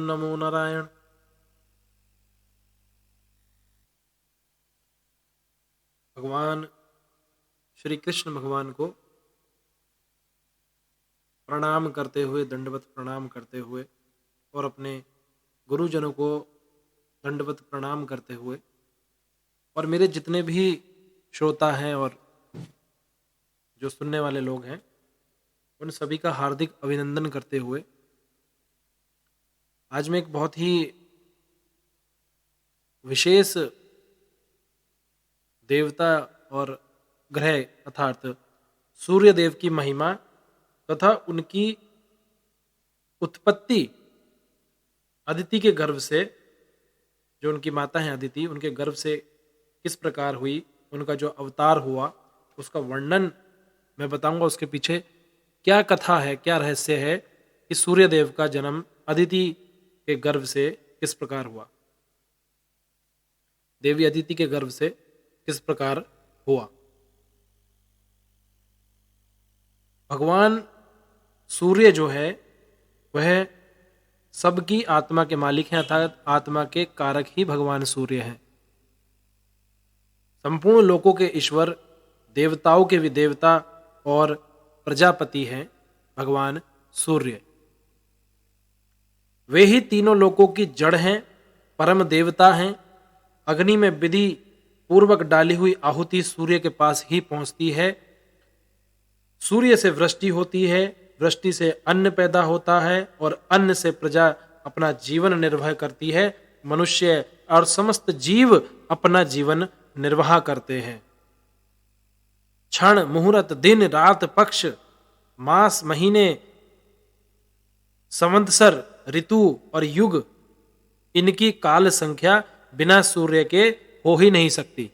नमो नारायण। भगवान श्री कृष्ण भगवान को प्रणाम करते हुए, दंडवत प्रणाम करते हुए और अपने गुरुजनों को दंडवत प्रणाम करते हुए और मेरे जितने भी श्रोता हैं और जो सुनने वाले लोग हैं उन सभी का हार्दिक अभिनंदन करते हुए आज मैं एक बहुत ही विशेष देवता और ग्रह अर्थात सूर्य देव की महिमा तथा उनकी उत्पत्ति अदिति के गर्भ से, जो उनकी माता हैं अदिति, उनके गर्भ से किस प्रकार हुई, उनका जो अवतार हुआ उसका वर्णन मैं बताऊंगा। उसके पीछे क्या कथा है, क्या रहस्य है कि सूर्य देव का जन्म अदिति के गर्भ से किस प्रकार हुआ, देवी अदिति के गर्भ से किस प्रकार हुआ। भगवान सूर्य जो है वह सबकी आत्मा के मालिक हैं, अर्थात आत्मा के कारक ही भगवान सूर्य हैं। संपूर्ण लोकों के ईश्वर, देवताओं के विदेवता और प्रजापति हैं भगवान सूर्य। वे ही तीनों लोकों की जड़ हैं, परम देवता हैं। अग्नि में विधि पूर्वक डाली हुई आहुति सूर्य के पास ही पहुंचती है। सूर्य से वृष्टि होती है, वृष्टि से अन्न पैदा होता है और अन्न से प्रजा अपना जीवन निर्वाह करती है। मनुष्य और समस्त जीव अपना जीवन निर्वाह करते हैं। क्षण, मुहूर्त, दिन, रात, पक्ष, मास, महीने, संवत्सर, ऋतु और युग, इनकी काल संख्या बिना सूर्य के हो ही नहीं सकती।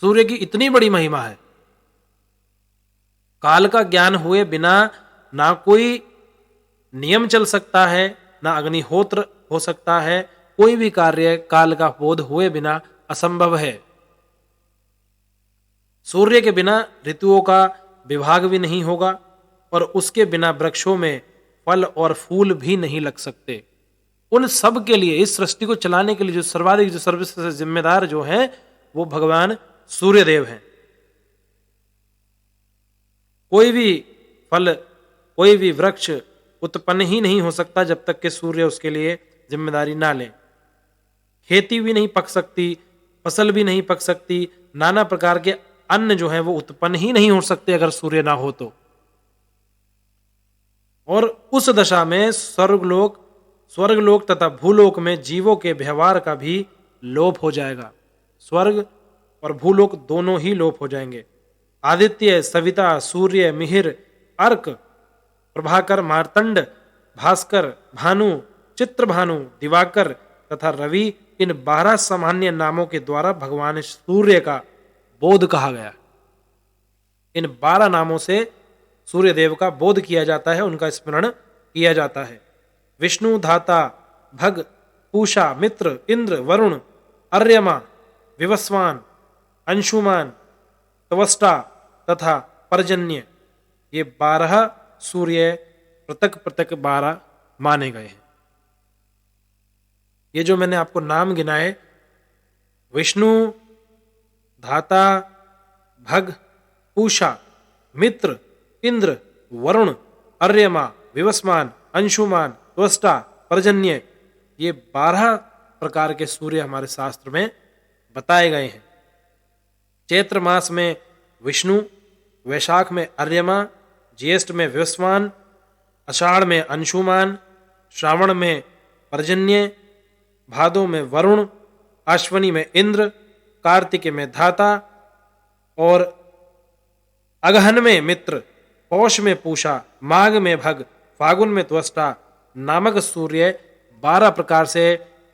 सूर्य की इतनी बड़ी महिमा है। काल का ज्ञान हुए बिना ना कोई नियम चल सकता है, ना अग्निहोत्र हो सकता है। कोई भी कार्य काल का बोध हुए बिना असंभव है। सूर्य के बिना ऋतुओं का विभाग भी नहीं होगा और उसके बिना वृक्षों में फल और फूल भी नहीं लग सकते। उन सब के लिए, इस सृष्टि को चलाने के लिए जो सर्वाधिक, जो सर्वश्रेष्ठ जिम्मेदार जो हैं वो भगवान सूर्यदेव हैं। कोई भी फल, कोई भी वृक्ष उत्पन्न ही नहीं हो सकता जब तक कि सूर्य उसके लिए जिम्मेदारी ना ले। खेती भी नहीं पक सकती, फसल भी नहीं पक सकती, नाना प्रकार के अन्न जो है वो उत्पन्न ही नहीं हो सकते अगर सूर्य ना हो तो। और उस दशा में स्वर्गलोक तथा भूलोक में जीवों के व्यवहार का भी लोप हो जाएगा। स्वर्ग और भूलोक दोनों ही लोप हो जाएंगे। आदित्य, सविता, सूर्य, मिहिर, अर्क, प्रभाकर, मार्तंड, भास्कर, भानु, चित्रभानु, दिवाकर तथा रवि, इन 12 सामान्य नामों के द्वारा भगवान सूर्य का बोध कहा गया। इन 12 नामों से सूर्य देव का बोध किया जाता है, उनका स्मरण किया जाता है। विष्णु, धाता, भग, पूषा, मित्र, इंद्र, वरुण, अर्यमा, विवस्वान, अंशुमान, त्वष्टा तथा पर्जन्य, ये 12 सूर्य पृथक पृथक 12 माने गए हैं। ये जो मैंने आपको नाम गिनाए, विष्णु, धाता, भग, पूषा, मित्र, इंद्र, वरुण, अर्यमा, विवस्वान, अंशुमान, त्वष्टा, पर्जन्य, ये 12 प्रकार के सूर्य हमारे शास्त्र में बताए गए हैं। चैत्र मास में विष्णु, वैशाख में अर्यमा, ज्येष्ठ में विवस्वान, आषाढ़ में अंशुमान, श्रावण में पर्जन्य, भादो में वरुण, अश्वनी में इंद्र, कार्तिक में धाता और अगहन में मित्र, पौष में पूषा, माघ में भग, फागुन में त्वष्टा नामक सूर्य 12 प्रकार से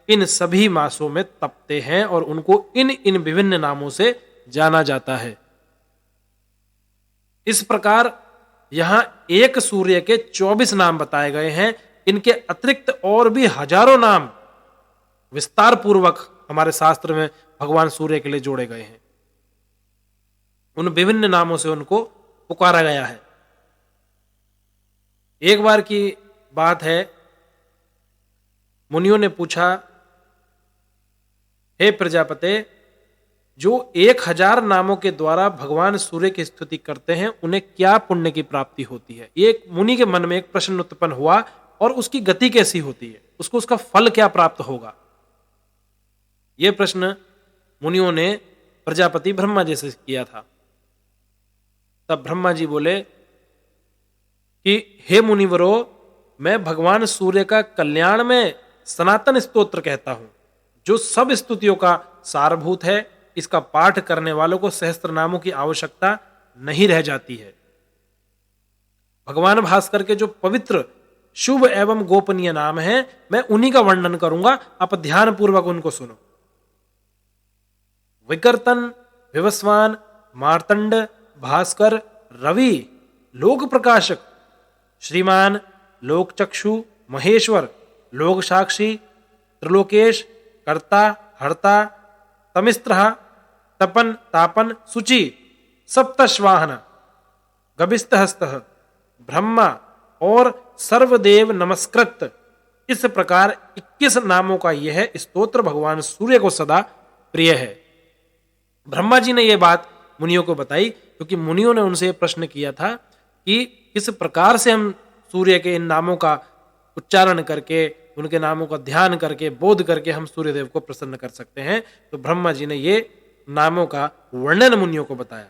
इन सभी मासों में तपते हैं और उनको इन विभिन्न नामों से जाना जाता है। इस प्रकार यहां एक सूर्य के 24 नाम बताए गए हैं। इनके अतिरिक्त और भी हजारों नाम विस्तार पूर्वक हमारे शास्त्र में भगवान सूर्य के लिए जोड़े गए हैं। उन विभिन्न नामों से उनको पुकारा गया है। एक बार की बात है मुनियों ने पूछा, हे प्रजापते, जो 1000 नामों के द्वारा भगवान सूर्य की स्तुति करते हैं उन्हें क्या पुण्य की प्राप्ति होती है? एक मुनि के मन में एक प्रश्न उत्पन्न हुआ, और उसकी गति कैसी होती है, उसको उसका फल क्या प्राप्त होगा? यह प्रश्न मुनियों ने प्रजापति ब्रह्मा जी से किया था। तब ब्रह्मा जी बोले कि हे मुनिवरो, मैं भगवान सूर्य का कल्याण में सनातन स्तोत्र कहता हूं, जो सब स्तुतियों का सारभूत है। इसका पाठ करने वालों को सहस्त्र नामों की आवश्यकता नहीं रह जाती है। भगवान भास्कर के जो पवित्र, शुभ एवं गोपनीय नाम हैं, मैं उन्हीं का वर्णन करूंगा, आप ध्यान पूर्वक उनको सुनो। विकर्तन, विवस्वान, मार्तंड, भास्कर, रवि, लोक प्रकाशक, श्रीमान, लोकचक्षु, महेश्वर, लोक साक्षी, त्रिलोकेश, कर्ता, हर्ता, तमिस्त्र, तपन, तापन, सुचि, सप्तश्वाहन, गभिस्तहस्त, ब्रह्मा और सर्वदेव नमस्कृत, इस प्रकार 21 नामों का यह स्तोत्र भगवान सूर्य को सदा प्रिय है। ब्रह्मा जी ने यह बात मुनियों को बताई, क्योंकि मुनियों ने उनसे प्रश्न किया था कि किस प्रकार से हम सूर्य के इन नामों का उच्चारण करके, उनके नामों का ध्यान करके, बोध करके हम सूर्यदेव को प्रसन्न कर सकते हैं। तो ब्रह्मा जी ने ये नामों का वर्णन मुनियों को बताया।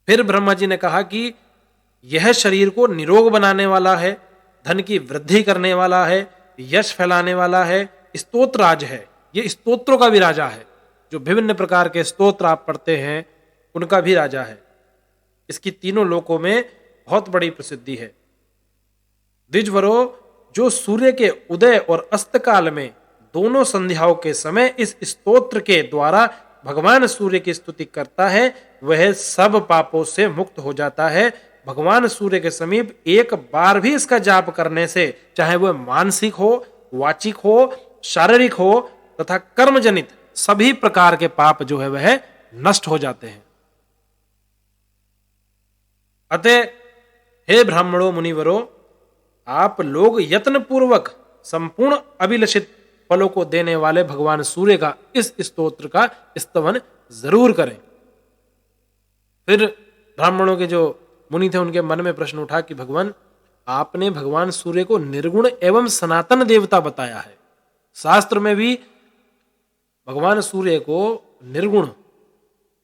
फिर ब्रह्मा जी ने कहा कि यह शरीर को निरोग बनाने वाला है, धन की वृद्धि करने वाला है, यश फैलाने वाला है, स्तोत्र राज है, ये स्तोत्रों का भी राजा है। जो विभिन्न प्रकार के स्तोत्र आप पढ़ते हैं उनका भी राजा है। इसकी तीनों लोकों में बहुत बड़ी प्रसिद्धि है। द्विजवरो, जो सूर्य के उदय और अस्त काल में दोनों संध्याओं के समय इस स्तोत्र के द्वारा भगवान सूर्य की स्तुति करता है, वह सब पापों से मुक्त हो जाता है। भगवान सूर्य के समीप एक बार भी इसका जाप करने से, चाहे वह मानसिक हो, वाचिक हो, शारीरिक हो तथा कर्मजनित सभी प्रकार के पाप जो है वह नष्ट हो जाते हैं। अतः हे ब्राह्मणों, मुनिवरो, आप लोग यत्न पूर्वक संपूर्ण अभिलषित फलों को देने वाले भगवान सूर्य का इस स्तोत्र का स्तवन जरूर करें। फिर ब्राह्मणों के जो मुनि थे उनके मन में प्रश्न उठा कि भगवान, आपने भगवान सूर्य को निर्गुण एवं सनातन देवता बताया है, शास्त्र में भी भगवान सूर्य को निर्गुण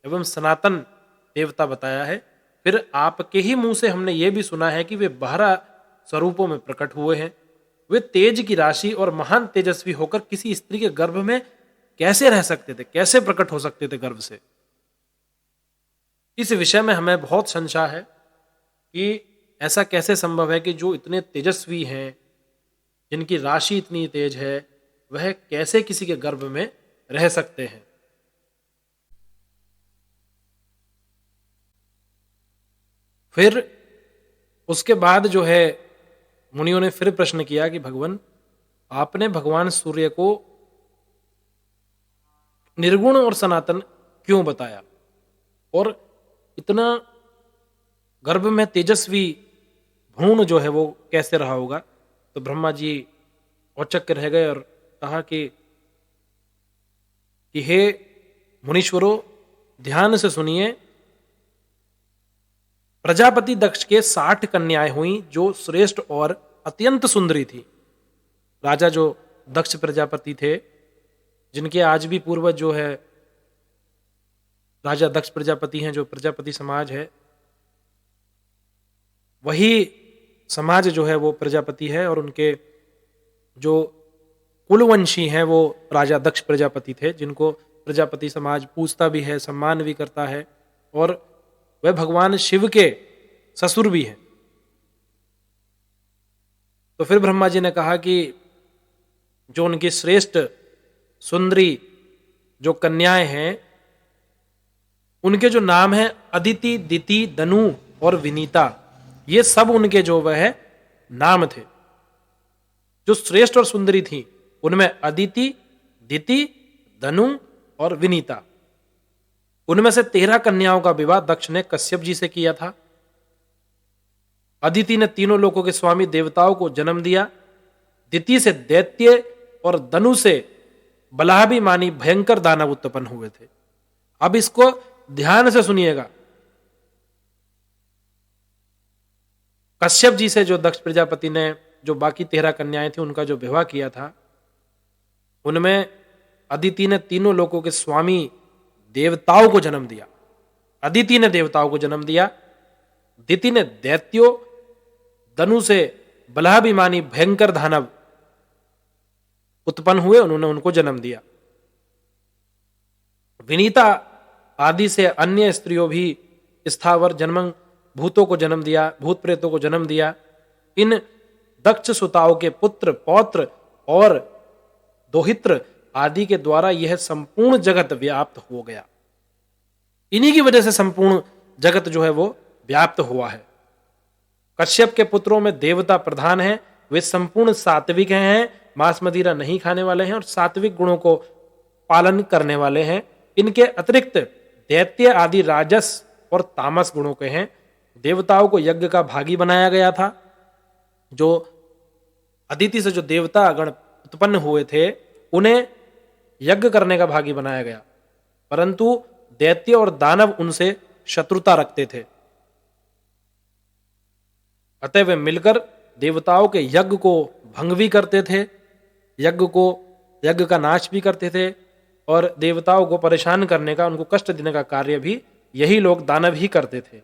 एवं सनातन देवता बताया है। फिर आपके ही मुंह से हमने ये भी सुना है कि वे 12 स्वरूपों में प्रकट हुए हैं। वे तेज की राशि और महान तेजस्वी होकर किसी स्त्री के गर्भ में कैसे रह सकते थे, कैसे प्रकट हो सकते थे गर्भ से? इस विषय में हमें बहुत संशय है कि ऐसा कैसे संभव है कि जो इतने तेजस्वी हैं, जिनकी राशि इतनी तेज है, वह कैसे किसी के गर्भ में रह सकते हैं। फिर उसके बाद जो है मुनियों ने फिर प्रश्न किया कि भगवान, आपने भगवान सूर्य को निर्गुण और सनातन क्यों बताया, और इतना गर्भ में तेजस्वी भ्रूण जो है वो कैसे रहा होगा? तो ब्रह्मा जी औचक रह गए और कहा कि हे मुनीश्वरों, ध्यान से सुनिए। प्रजापति दक्ष के 60 कन्याएं हुई जो श्रेष्ठ और अत्यंत सुंदरी थी। राजा जो दक्ष प्रजापति थे, जिनके आज भी पूर्वज जो है राजा दक्ष प्रजापति हैं, जो प्रजापति समाज है, वही समाज जो है वो प्रजापति है, और उनके जो कुलवंशी हैं वो राजा दक्ष प्रजापति थे, जिनको प्रजापति समाज पूजता भी है, सम्मान भी करता है, और वह भगवान शिव के ससुर भी हैं। तो फिर ब्रह्मा जी ने कहा कि जो उनकी श्रेष्ठ सुंदरी जो कन्याएं हैं, उनके जो नाम हैं अदिति, दिति, दनु और विनीता, ये सब उनके जो वह नाम थे। जो श्रेष्ठ और सुंदरी थी उनमें अदिति, दिति, दनु और विनीता, उनमें से 13 कन्याओं का विवाह दक्ष ने कश्यप जी से किया था। अदिति ने तीनों लोकों के स्वामी देवताओं को जन्म दिया। दिति से दैत्य और धनु से बलाभिमानी भयंकर दानव उत्पन्न हुए थे। अब इसको ध्यान से सुनिएगा। कश्यप जी से जो दक्ष प्रजापति ने जो बाकी 13 कन्याएं थी उनका जो विवाह किया था, उनमें अदिति ने तीनों लोकों के स्वामी देवताओं को जन्म दिया। अदिति ने देवताओं को जन्म दिया, दिति ने दैत्यों, धनु से बलाभिमानी भयंकर दानव उत्पन्न हुए, उन्होंने उनको जन्म दिया। विनीता आदि से अन्य स्त्रियों भी स्थावर जन्मंग भूतों को जन्म दिया, भूत प्रेतों को जन्म दिया। इन दक्ष सुताओं के पुत्र पौत्र और दोहित्र आदि के द्वारा यह संपूर्ण जगत व्याप्त हो गया। इन्हीं की वजह से संपूर्ण जगत जो है वो व्याप्त हुआ है। कश्यप के पुत्रों में देवता प्रधान है, वे संपूर्ण सात्विक हैं, मांस मदिरा नहीं खाने वाले हैं और सात्विक गुणों को पालन करने वाले हैं। इनके अतिरिक्त दैत्य आदि राजस और तामस गुणों के हैं। देवताओं को यज्ञ का भागी बनाया गया था। जो अदिति से जो देवता गण उत्पन्न हुए थे उन्हें यज्ञ करने का भागी बनाया गया, परंतु दैत्य और दानव उनसे शत्रुता रखते थे। अतः वे मिलकर देवताओं के यज्ञ को भंग भी करते थे, यज्ञ का नाश भी करते थे और देवताओं को परेशान करने का, उनको कष्ट देने का कार्य भी यही लोग दानव ही करते थे।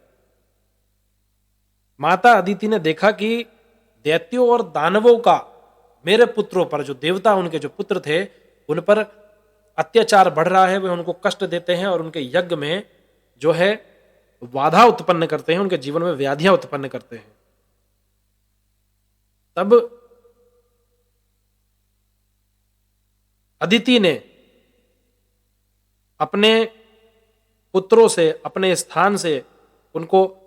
माता अदिति ने देखा कि दैत्यों और दानवों का मेरे पुत्रों पर, जो देवता उनके जो पुत्र थे उन पर अत्याचार बढ़ रहा है, वे उनको कष्ट देते हैं और उनके यज्ञ में जो है बाधा उत्पन्न करते हैं, उनके जीवन में व्याधियां उत्पन्न करते हैं। तब अदिति ने अपने पुत्रों से, अपने स्थान से उनको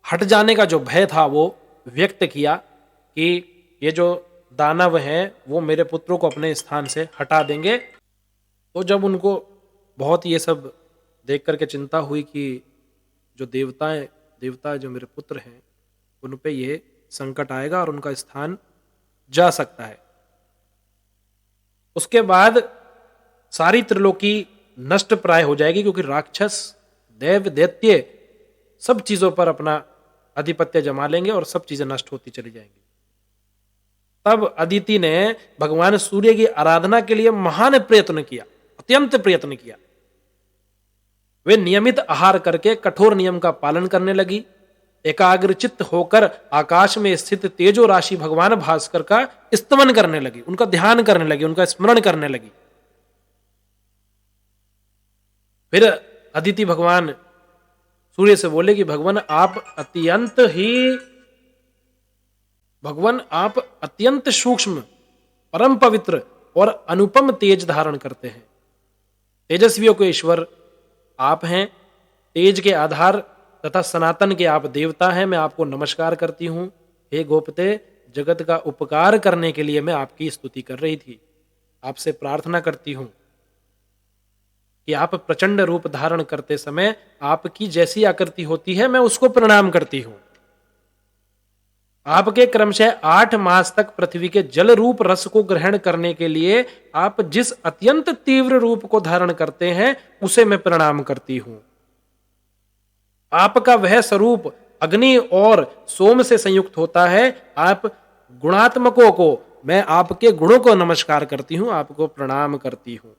हट जाने का जो भय था वो व्यक्त किया कि ये जो दानव हैं वो मेरे पुत्रों को अपने स्थान से हटा देंगे। तो जब उनको बहुत ये सब देख करके चिंता हुई कि जो देवता जो मेरे पुत्र हैं उन पे ये संकट आएगा और उनका स्थान जा सकता है, उसके बाद सारी त्रिलोकी नष्ट प्राय हो जाएगी, क्योंकि राक्षस देव दैत्य सब चीजों पर अपना आधिपत्य जमा लेंगे और सब चीजें नष्ट होती चली जाएंगी। तब अदिति ने भगवान सूर्य की आराधना के लिए महान प्रयत्न किया, अत्यंत प्रयत्न किया। वे नियमित आहार करके कठोर नियम का पालन करने लगी। एकाग्रचित्त होकर आकाश में स्थित तेजो राशि भगवान भास्कर का स्तमन करने लगी, उनका ध्यान करने लगी, उनका स्मरण करने लगी। फिर अदिति भगवान सूर्य से बोले कि भगवान आप अत्यंत सूक्ष्म, परम पवित्र और अनुपम तेज धारण करते हैं। तेजस्वियों के ईश्वर आप हैं, तेज के आधार तथा सनातन के आप देवता हैं। मैं आपको नमस्कार करती हूं। हे गोपते, जगत का उपकार करने के लिए मैं आपकी स्तुति कर रही थी। आपसे प्रार्थना करती हूं कि आप प्रचंड रूप धारण करते समय आपकी जैसी आकृति होती है मैं उसको प्रणाम करती हूं। आपके क्रमशः 8 मास तक पृथ्वी के जल रूप रस को ग्रहण करने के लिए आप जिस अत्यंत तीव्र रूप को धारण करते हैं उसे मैं प्रणाम करती हूं। आपका वह स्वरूप अग्नि और सोम से संयुक्त होता है। आप गुणात्मकों को, मैं आपके गुणों को नमस्कार करती हूं, आपको प्रणाम करती हूं।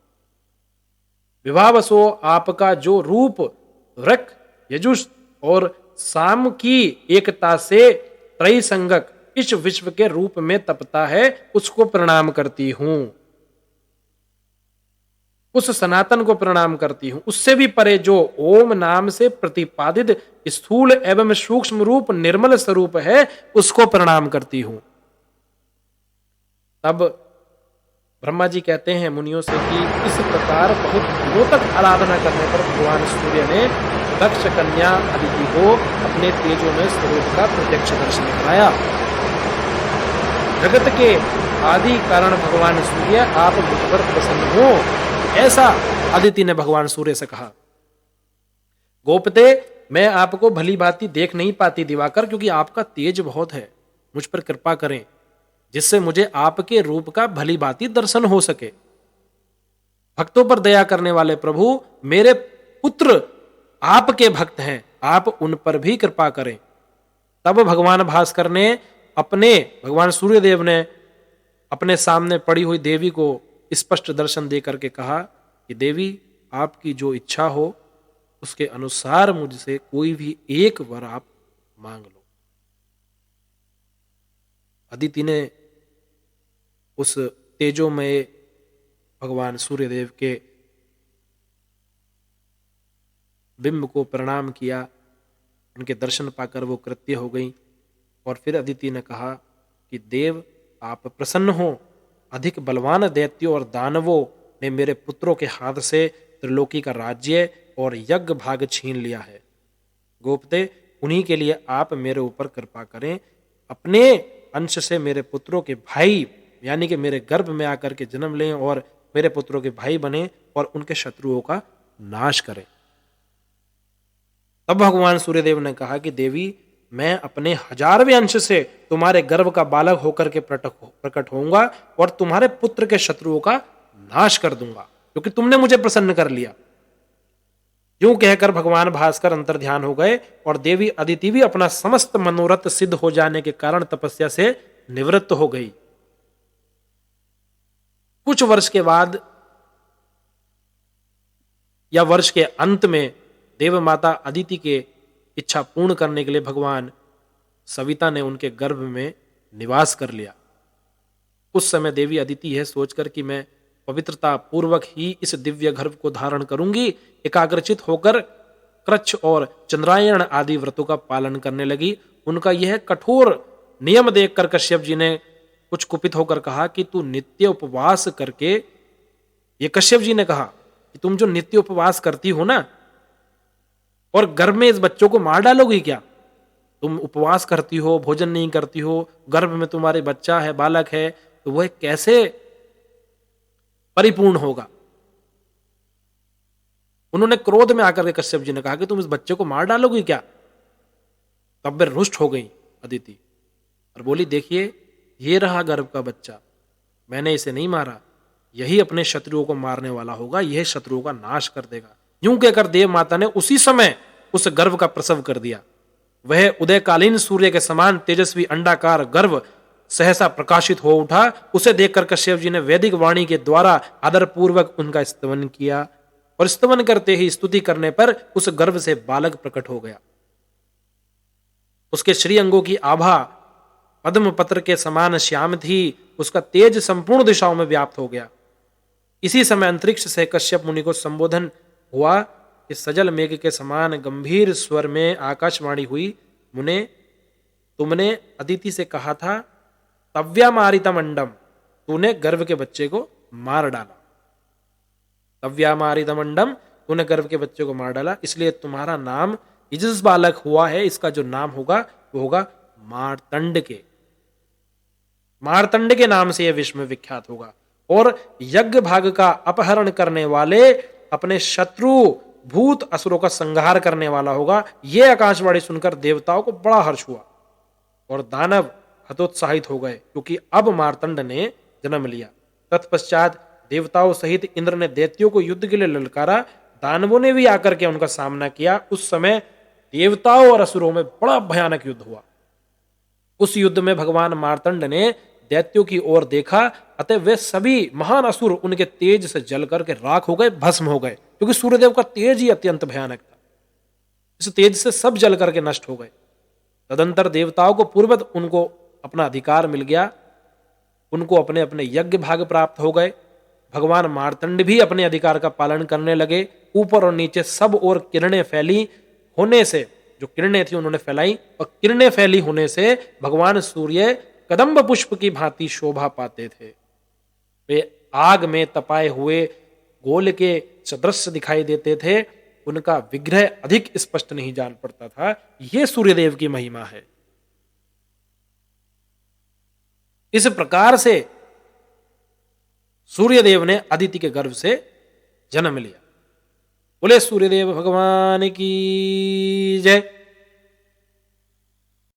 विभावसो आपका जो रूप रक, यजुष और साम की एकता से त्रैसंगक इस विश्व के रूप में तपता है, उसको प्रणाम करती हूं। उस सनातन को प्रणाम करती हूं। उससे भी परे जो ओम नाम से प्रतिपादित स्थूल एवं सूक्ष्म रूप निर्मल स्वरूप है उसको प्रणाम करती हूं। तब ब्रह्मा जी कहते हैं मुनियों से कि इस प्रकार बहुत दिनों तक आराधना करने पर भगवान सूर्य ने दक्ष कन्या अदिति को अपने तेजोमय स्वरूप का प्रत्यक्ष दर्शन कराया। जगत के आदि कारण भगवान सूर्य, आप मुझ पर प्रसन्न हो, ऐसा अदिति ने भगवान सूर्य से कहा। गोपते, मैं आपको भली भांति देख नहीं पाती दिवाकर, क्योंकि आपका तेज बहुत है। मुझ पर कृपा करें। जिससे मुझे आपके रूप का भली भांति दर्शन हो सके। भक्तों पर दया करने वाले प्रभु, मेरे पुत्र आपके भक्त हैं, आप उन पर भी कृपा करें। तब भगवान भास्कर ने भगवान सूर्यदेव ने अपने सामने पड़ी हुई देवी को स्पष्ट दर्शन दे करके कहा कि देवी, आपकी जो इच्छा हो उसके अनुसार मुझसे कोई भी एक वर आप मांग लो। अदिति ने उस तेजोमय भगवान सूर्यदेव के बिंब को प्रणाम किया, उनके दर्शन पाकर वो कृत्य हो गई। और फिर अदिति ने कहा कि देव, आप प्रसन्न हो, अधिक बलवान दैत्यों और दानवों ने मेरे पुत्रों के हाथ से त्रिलोकी का राज्य और यज्ञ भाग छीन लिया है। गोपते, उन्हीं के लिए आप मेरे ऊपर कृपा करें, अपने अंश से मेरे पुत्रों के भाई यानी कि मेरे गर्भ में आकर के जन्म लें और मेरे पुत्रों के भाई बने और उनके शत्रुओं का नाश करें। तब भगवान सूर्यदेव ने कहा कि देवी, मैं अपने 1000वें अंश से तुम्हारे गर्भ का बालक होकर के प्रकट होऊंगा और तुम्हारे पुत्र के शत्रुओं का नाश कर दूंगा, क्योंकि तुमने मुझे प्रसन्न कर लिया। यूं कहकर भगवान भास्कर अंतर्ध्यान हो गए और देवी अदिति भी अपना समस्त मनोरथ सिद्ध हो जाने के कारण तपस्या से निवृत्त हो गई। कुछ वर्ष के बाद या वर्ष के अंत में देव माता अदिति के इच्छा पूर्ण करने के लिए भगवान सविता ने उनके गर्भ में निवास कर लिया। उस समय देवी अदिति यह सोचकर कि मैं पवित्रता पूर्वक ही इस दिव्य गर्भ को धारण करूंगी, एकाग्रचित होकर कृच्छ और चंद्रायण आदि व्रतों का पालन करने लगी। उनका यह कठोर नियम देखकर कश्यप जी ने कुछ कुपित होकर कहा कि तू नित्य उपवास करके, ये कश्यप जी ने कहा कि तुम जो नित्य उपवास करती हो ना, और गर्भ में इस बच्चों को मार डालोगी क्या? तुम उपवास करती हो, भोजन नहीं करती हो, गर्भ में तुम्हारे बच्चा है, बालक है, तो वह कैसे परिपूर्ण होगा? उन्होंने क्रोध में आकर के कश्यप जी ने कहा कि तुम इस बच्चे को मार डालोगी क्या? तब वे रुष्ट हो गई अदिति और बोली, देखिए ये रहा गर्भ का बच्चा, मैंने इसे नहीं मारा, यही अपने शत्रुओं को मारने वाला होगा, यह शत्रुओं का नाश कर देगा। यूं कहकर देव माता ने उसी समय उस गर्भ का प्रसव कर दिया। वह उदयकालीन सूर्य के समान तेजस्वी अंडाकार गर्भ सहसा प्रकाशित हो उठा। उसे देखकर कश्यप जी ने वैदिक वाणी के द्वारा आदर पूर्वक उनका स्तवन किया और स्तवन करते ही स्तुति करने पर उस गर्भ से बालक प्रकट हो गया। उसके श्री अंगों की आभा पद्म पत्र के समान श्याम थी, उसका तेज संपूर्ण दिशाओं में व्याप्त हो गया। इसी समय अंतरिक्ष से कश्यप मुनि को संबोधन हुआ कि सजल मेघ के समान गंभीर स्वर में आकाशवाणी हुई, मुने, तुमने अदिति से कहा था तव्यामारितम अंडम, तूने गर्भ के बच्चे को मार डाला। तव्यामारितम अंडम, तूने गर्भ के बच्चे को मार डाला, इसलिए तुम्हारा नाम जिस बालक हुआ है इसका जो नाम होगा वो होगा मार्तंड के। मार्तंड के नाम से यह विश्व में विख्यात होगा और यज्ञ भाग का अपहरण करने वाले, अपने शत्रु भूत असुरों का संहार करने वाला होगा। यह आकाशवाणी सुनकर देवताओं को बड़ा हर्ष हुआ और दानव हतोत्साहित हो गए, क्योंकि अब मार्तंड ने जन्म लिया। तत्पश्चात देवताओं सहित इंद्र ने दैत्यों को युद्ध के लिए ललकारा। दानवों ने भी आकर के उनका सामना किया। उस समय देवताओं और असुरों में बड़ा भयानक युद्ध हुआ। उस युद्ध में भगवान मार्तंड ने दैत्यों की ओर देखा, अतः वे सभी महान असुर उनके तेज से जल करके राख हो गए, भस्म हो गए, क्योंकि सूर्यदेव का तेज ही अत्यंत भयानक था। इस तेज से सब जल करके नष्ट हो गए। तदंतर देवताओं को पूर्ववत उनको अपना अधिकार मिल गया, उनको अपने अपने यज्ञ भाग प्राप्त हो गए। भगवान मार्तंड भी अपने अधिकार का पालन करने लगे। ऊपर और नीचे सब और किरणें फैली होने से, जो किरणें थी उन्होंने फैलाई, और किरणें फैली होने से भगवान सूर्य कदम्ब पुष्प की भांति शोभा पाते थे। वे आग में तपाए हुए गोल के सदृश दिखाई देते थे। उनका विग्रह अधिक स्पष्ट नहीं जान पड़ता था। यह सूर्यदेव की महिमा है। इस प्रकार से सूर्यदेव ने अदिति के गर्भ से जन्म लिया। बोले सूर्यदेव भगवान की जय।